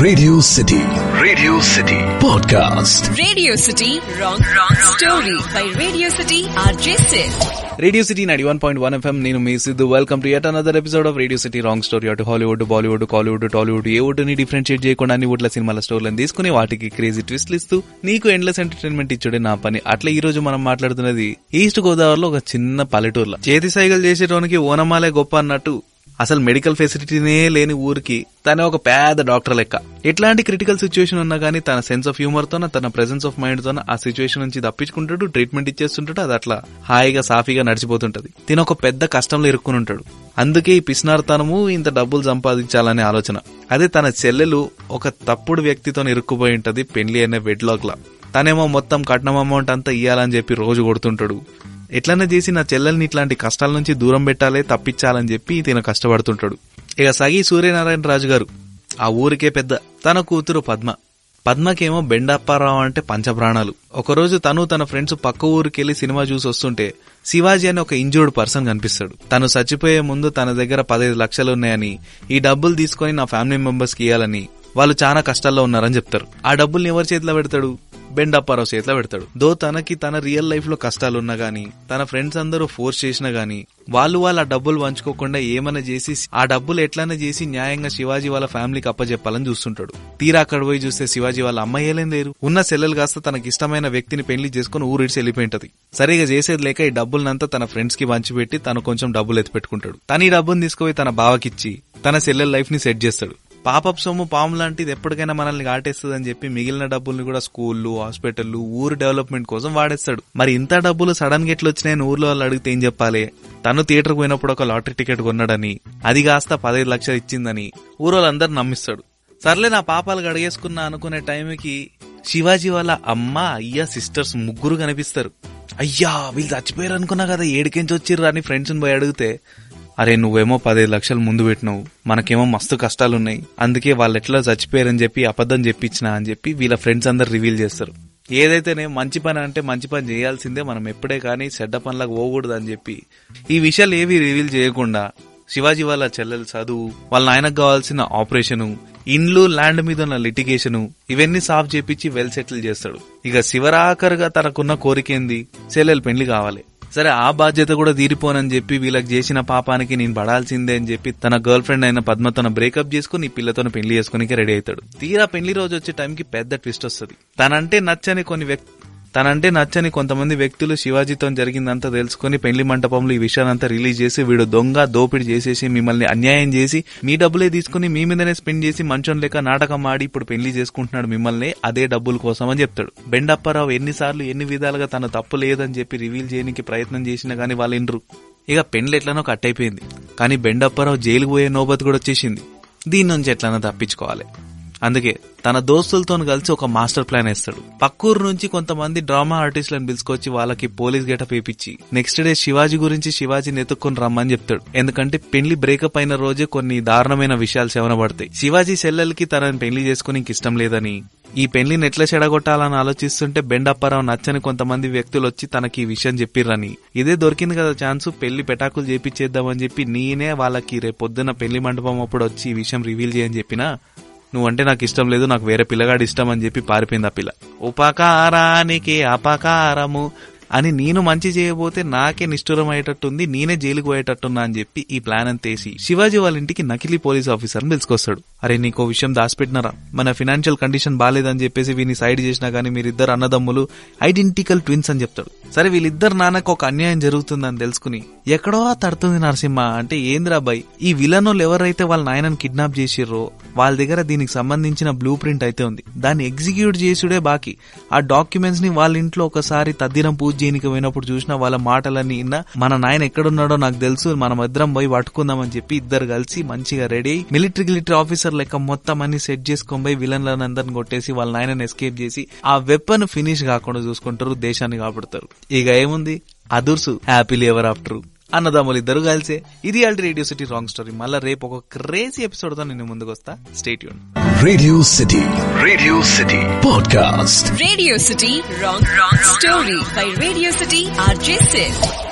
Radio City podcast. Radio City wrong story by Radio City RJ Sid. Radio City 91.1 FM. నేను మీ Siddhu. Welcome to yet another episode of Radio City Wrong Story. అటు Hollywood, Bollywood, Kollywood, Tollywood ఏ వుడ్ని differentiate చేయకుండా అన్ని వుడ్ల సినిమాల స్టోరీలను తీసుకుని వాటికి క్రేజీ ట్విస్ట్లు ఇస్తూ నీకు ఎండ్లెస్ ఎంటర్టైన్మెంట్ ఇచ్చుడే నా పని. అట్లా ఈ రోజు మనం మాట్లాడుతున్నది ఈస్ట్ గోదావరిలో ఒక చిన్న పల్లెటూరులో చేతి సైగలు చేసేటోనికి ఓనమాలే గొప్ప అన్నట్టు అసలు మెడికల్ ఫెసిలిటీనే లేని ఊరికి తన ఒక పెద్ద డాక్టర్ లెక్క. ఎట్లాంటి క్రిటికల్ సిచ్యువేషన్ ఉన్నా గానీ తన సెన్స్ ఆఫ్ హ్యూమర్ తోన, తన ప్రెసెన్స్ ఆఫ్ మైండ్ తోన ఆ సిచ్యువేషన్ నుంచి తప్పించుకుంటాడు, ట్రీట్మెంట్ ఇచ్చేస్తుంటాడు. అది అట్లా హాయిగా సాఫీగా నడిచిపోతుంటది. తిన ఒక పెద్ద కష్టంలో ఇరుక్కుని ఉంటాడు. అందుకే ఈ పిస్నార్తనము ఇంత డబ్బులు సంపాదించాలనే ఆలోచన. అదే తన చెల్లెలు ఒక తప్పుడు వ్యక్తితో ఇరుక్కుపోయి ఉంటది పెళ్లి అనే వెడ్లాక్ లా. తనేమో మొత్తం కట్నం అమౌంట్ అంతా ఇయ్యాలని చెప్పి రోజు కొడుతుంటాడు. ఎట్లనే చేసి నా చెల్లెల్ని ఇట్లాంటి కష్టాల నుంచి దూరం పెట్టాలి, తప్పించాలని చెప్పి తిన కష్టపడుతుంటాడు. ఇక సగి సూర్యనారాయణ రాజు గారు ఆ ఊరికే పెద్ద. తన కూతురు పద్మకేమో బెండప్పారావు అంటే పంచప్రాణాలు. ఒకరోజు తను తన ఫ్రెండ్స్ పక్క ఊరికెళ్లి సినిమా చూసి వస్తుంటే శివాజీ అని ఒక ఇంజూర్డ్ పర్సన్ కనిపిస్తాడు. తను చచ్చిపోయే ముందు తన దగ్గర 15 లక్షలు ఉన్నాయని, ఈ డబ్బులు తీసుకుని నా ఫ్యామిలీ మెంబర్స్ కి ఇవ్వాలని, వాళ్ళు చాలా కష్టాల్లో ఉన్నారని చెప్తారు. ఆ డబ్బుల్ని ఎవరి చేతిలో పెడతాడు? బెండప్పారావు చేతిలో పెడతాడు. దో తనకి తన రియల్ లైఫ్ లో కష్టాలున్నా గానీ, తన ఫ్రెండ్స్ అందరూ ఫోర్స్ చేసినా గానీ వాళ్ళు ఆ డబ్బులు పంచుకోకుండా ఏమైనా చేసి ఆ డబ్బులు ఎట్లనే చేసి న్యాయంగా శివాజీ వాళ్ళ ఫ్యామిలీకి అప్పచెప్పాలని చూస్తుంటాడు. తీరా అక్కడ పోయి చూస్తే శివాజీ వాళ్ళ అమ్మాయేలేం లేరు. ఉన్న సెల్లెలు కాస్త తనకి ఇష్టమైన వ్యక్తిని పెళ్లి చేసుకుని ఊరిడిచి వెళ్ళిపోయింటది. సరిగా చేసేది లేక ఈ డబ్బులనంతా తన ఫ్రెండ్స్ కి పంచిపెట్టి తను కొంచెం డబ్బులు ఎత్తి పెట్టుకుంటాడు. తను ఈ డబ్బుని తీసుకుపోయి తన బావకిచ్చి తన సెల్లెల లైఫ్ ని సెట్ చేస్తాడు. పాపప్ సొమ్ము పాము లాంటిది ఎప్పటికైనా మనల్ని కాటేస్తుందని చెప్పి మిగిలిన డబ్బుల్ని కూడా స్కూళ్లు, హాస్పిటళ్లు, ఊరు డెవలప్మెంట్ కోసం వాడేస్తాడు. మరి ఇంత డబ్బులు సడన్ గా ఎట్లా వచ్చినాయని ఊర్లో వాళ్ళు అడిగితే ఏం చెప్పాలి? తను థియేటర్ పోయినప్పుడు ఒక లాటరీ టికెట్ కొన్నాడని, అది కాస్త 15 లక్షలు ఇచ్చిందని ఊరోళ్ళందరూ నమ్మిస్తాడు. సర్లే నా పాపాలు గడిగేసుకున్నా అనుకునే టైంకి శివాజీ వాళ్ళ అమ్మ, అయ్య, సిస్టర్స్ ముగ్గురు కనిపిస్తారు. అయ్యా వీళ్ళు చచ్చిపోయారు అనుకున్నా కదా, ఏడికెంచి వచ్చిర్రు అని ఫ్రెండ్స్ పోయి అడిగితే, అరే నువ్వేమో 15 లక్షలు ముందు పెట్టినావు, మనకేమో మస్తు కష్టాలున్నాయి, అందుకే వాళ్ళు ఎట్లా చచ్చిపోయారని చెప్పి అబద్ధం చెప్పించినా అని చెప్పి వీళ్ళ ఫ్రెండ్స్ అందరు రివీల్ చేస్తారు. ఏదైతేనే మంచి పని అంటే మంచి పని చేయాల్సిందే, మనం ఎప్పుడే కానీ చెడ్డ పనులకు పోకూడదు అని చెప్పి ఈ విషయాలు ఏవి రివీల్ చేయకుండా శివాజీ వాళ్ళ చెల్లెలు చదువు, వాళ్ళ నాయనకు కావాల్సిన ఆపరేషను, ఇండ్లు, ల్యాండ్ మీద ఉన్న లిటిగేషను, ఇవన్నీ సాఫ్ చేపించి వెల్ సెటిల్ చేస్తాడు. ఇక శివరాఖరుగా తనకున్న కోరికేంది? చెల్లెలు పెళ్లి కావాలి. సరే ఆ బాధ్యత కూడా తీరిపోనని చెప్పి వీళ్ళకి చేసిన పాపానికి నేను పడాల్సిందే అని చెప్పి తన గర్ల్ ఫ్రెండ్ అయిన పద్మతోన బ్రేకప్ చేసుకుని పిల్లతోన పెళ్లి చేసుకుని రెడీ అవుతాడు. తీరా పెళ్లి రోజు వచ్చే టైంకి పెద్ద ట్విస్ట్ వస్తుంది. తనంటే నచ్చని కొంతమంది వ్యక్తులు శివాజీతో జరిగిందంతా తెలుసుకుని పెళ్లి మంటపంలో ఈ విషయానంతా రిలీజ్ చేసి, వీడు దొంగ, దోపిడి చేసేసి మిమ్మల్ని అన్యాయం చేసి మీ డబ్బులే తీసుకుని మీ మీదనే స్పెండ్ చేసి మంచం లేక నాటకం ఆడి ఇప్పుడు పెళ్లి చేసుకుంటున్నాడు మిమ్మల్ని అదే డబ్బుల కోసం అని చెప్తాడు. బెండప్పారావు ఎన్నిసార్లు ఎన్ని విధాలుగా తన తప్పు లేదని చెప్పి రివీల్ చేయడానికి ప్రయత్నం చేసినా గానీ వాళ్ళు ఇండ్రు. ఇక పెళ్లి ఎట్లనో కట్ అయిపోయింది. కానీ బెండప్పారావు జైలుకు పోయే నోబత్ కూడా వచ్చేసింది. దీని నుంచి ఎట్లనో తప్పించుకోవాలి. అందుకే తన దోస్తులతో కలిసి ఒక మాస్టర్ ప్లాన్ వేస్తాడు. పక్కూరు నుంచి కొంతమంది డ్రామా ఆర్టిస్టులను పిలుచుకొచ్చి వాళ్ళకి పోలీస్ గెటప్ వేయించి నెక్స్ట్ డే శివాజీని ఎత్తుక్కొని రమ్మని చెప్తాడు. ఎందుకంటే పెళ్లి బ్రేకప్ అయిన రోజే కొన్ని దారుణమైన విషయాలు శవనబడతాయి. శివాజీ చెల్లెలకి తనని పెళ్లి చేసుకుని ఇష్టం లేదని, ఈ పెళ్లిని ఎట్లా చెడగొట్టాలని ఆలోచిస్తుంటే బెండప్పారావు నచ్చని కొంతమంది వ్యక్తులు వచ్చి తనకి ఈ విషయం చెప్పిర్రని, ఇదే దొరికింది కదా ఛాన్స్, పెళ్లి పెటాకులు చేపిచ్చేద్దామని చెప్పి నేనే వాళ్ళకి రేపొద్దున పెళ్లి మండపం అప్పుడు వచ్చి ఈ విషయం రివీల్ చేయని చెప్పినా, నువ్వంటే నాకు ఇష్టం లేదు, నాకు వేరే పిల్లగాడు ఇష్టం అని చెప్పి పారిపోయింది ఆ పిల్ల. ఉపకారానికి అపకారము అని నేను మంచి చేయబోతే నాకే నిష్ఠురం అయ్యేటట్టుంది, నేనే జైలుకు పోయేటట్టున్నా అని చెప్పి ఈ ప్లాన్ అంతేసి శివాజీ వాళ్ళ ఇంటికి నకిలీ పోలీస్ ఆఫీసర్ని పిలుచుకొస్తాడు. అరే నీకో విషయం దాచిపెట్టినారా, మన ఫినాన్షియల్ కండిషన్ బాలేదని చెప్పేసి వీని సైడ్ చేసినా గానీ మీరిద్దరు అన్నదమ్ములు ఐడెంటికల్ ట్విన్స్ అని చెప్తాడు. సరే వీళ్ళిద్దరు నాన్నకు ఒక అన్యాయం జరుగుతుందని తెలుసుకుని ఎక్కడో తడుతుంది నరసింహ అంటే, ఏంద్రా బాయ్, ఈ విలనోళ్ళు ఎవరైతే వాళ్ళ నాయనని కిడ్నాప్ చేసిర్రో వాళ్ళ దగ్గర దీనికి సంబంధించిన బ్లూ ప్రింట్ అయితే ఉంది, దాన్ని ఎగ్జిక్యూట్ చేసుడే బాకీ. ఆ డాక్యుమెంట్స్ ని వాళ్ళ ఇంట్లో ఒకసారి తద్దినం పూజ చేయనికి పోయినప్పుడు చూసిన వాళ్ళ మాటలన్నీ విన్నా, మన నాయన ఎక్కడున్నాడో నాకు తెలుసు, మనం ఇద్దరం పోయి పట్టుకుందామని చెప్పి ఇద్దరు కలిసి మంచిగా రెడీ అయ్యి మిలిటరీ ఆఫీసర్ లెక్క మొత్తం అన్ని సెట్ చేసుకొని పోయి విలన్లను అందరిని కొట్టేసి వాళ్ళ నాయనని ఎస్కేప్ చేసి ఆ వెపన్ ఫినిష్ కాకుండా చూసుకుంటారు, దేశాన్ని కాపాడుతారు. ఇక ఏముంది, అదుర్సు హ్యాపీలీ ఎవర్ ఆఫ్టర్. అన్నదమ్ములు ఇద్దరు కలిసే. ఇది రేడియో సిటీ రాంగ్ స్టోరీ. మళ్ళీ రేపు ఒక క్రేజీ ఎపిసోడ్ తో నేను ముందుకు వస్తా. Stay tune. Radio City podcast. Radio City wrong story by Radio City RJ Sid.